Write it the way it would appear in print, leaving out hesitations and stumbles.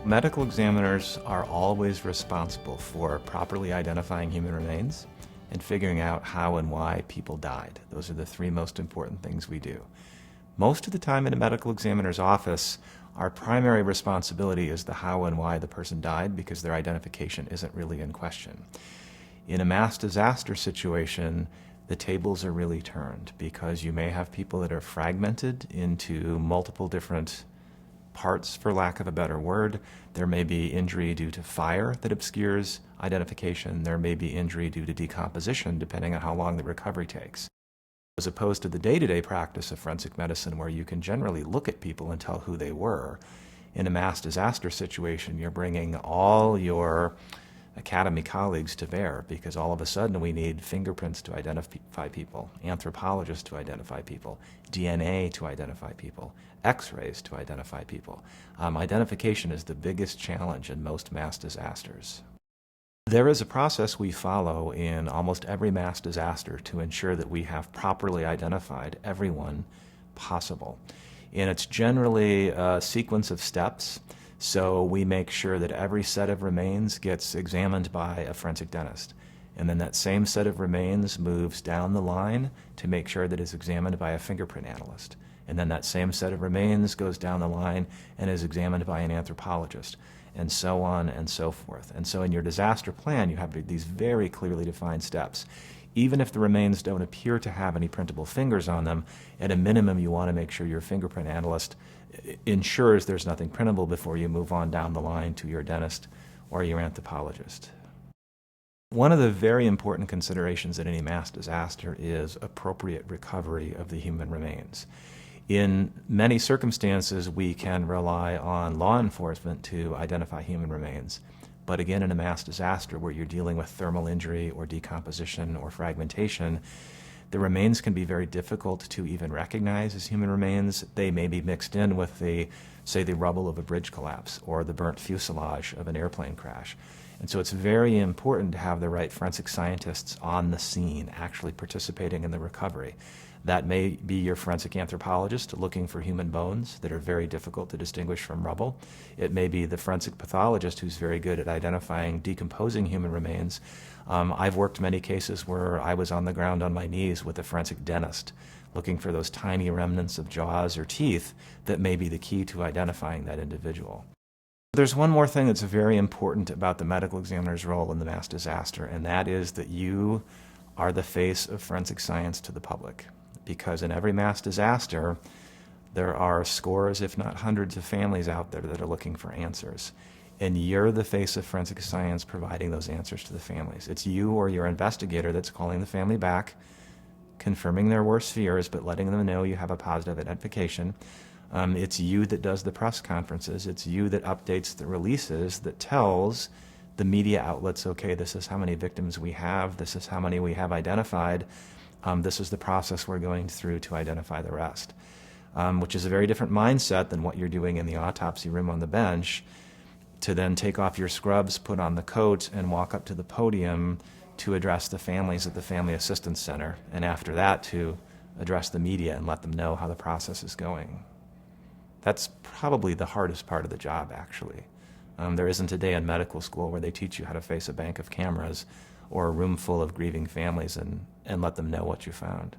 Medical examiners are always responsible for properly identifying human remains and figuring out how and why people died. Those are the three most important things we do. Most of the time in a medical examiner's office, our primary responsibility is the how and why the person died because their identification isn't really in question. In a mass disaster situation, the tables are really turned because you may have people that are fragmented into multiple different parts, for lack of a better word. There may be injury due to fire that obscures identification. There may be injury due to decomposition, depending on how long the recovery takes. As opposed to the day-to-day practice of forensic medicine, where you can generally look at people and tell who they were. In a mass disaster situation, you're bringing all your academy colleagues to bear because all of a sudden we need fingerprints to identify people, anthropologists to identify people, DNA to identify people, x-rays to identify people. Identification is the biggest challenge in most mass disasters. There is a process we follow in almost every mass disaster to ensure that we have properly identified everyone possible. And it's generally a sequence of steps. So we make sure that every set of remains gets examined by a forensic dentist. And then that same set of remains moves down the line to make sure that it's examined by a fingerprint analyst. And then that same set of remains goes down the line and is examined by an anthropologist, and so on and so forth. And so in your disaster plan, you have these very clearly defined steps. Even if the remains don't appear to have any printable fingers on them, at a minimum you want to make sure your fingerprint analyst ensures there's nothing printable before you move on down the line to your dentist or your anthropologist. One of the very important considerations in any mass disaster is appropriate recovery of the human remains. In many circumstances, we can rely on law enforcement to identify human remains. But again, in a mass disaster where you're dealing with thermal injury or decomposition or fragmentation, the remains can be very difficult to even recognize as human remains. They may be mixed in with the rubble of a bridge collapse or the burnt fuselage of an airplane crash. And so it's very important to have the right forensic scientists on the scene actually participating in the recovery. That may be your forensic anthropologist looking for human bones that are very difficult to distinguish from rubble. It may be the forensic pathologist who's very good at identifying decomposing human remains. I've worked many cases where I was on the ground on my knees with a forensic dentist looking for those tiny remnants of jaws or teeth that may be the key to identifying that individual. There's one more thing that's very important about the medical examiner's role in the mass disaster, and that is that you are the face of forensic science to the public. Because in every mass disaster, there are scores, if not hundreds, of families out there that are looking for answers. And you're the face of forensic science providing those answers to the families. It's you or your investigator that's calling the family back, confirming their worst fears, but letting them know you have a positive identification. It's you that does the press conferences. It's you that updates the releases that tells the media outlets, okay, this is how many victims we have, this is how many we have identified, this is the process we're going through to identify the rest, which is a very different mindset than what you're doing in the autopsy room on the bench, to then take off your scrubs, put on the coat, and walk up to the podium to address the families at the Family Assistance Center, and after that to address the media and let them know how the process is going. That's probably the hardest part of the job, actually. There isn't a day in medical school where they teach you how to face a bank of cameras or a room full of grieving families and let them know what you found.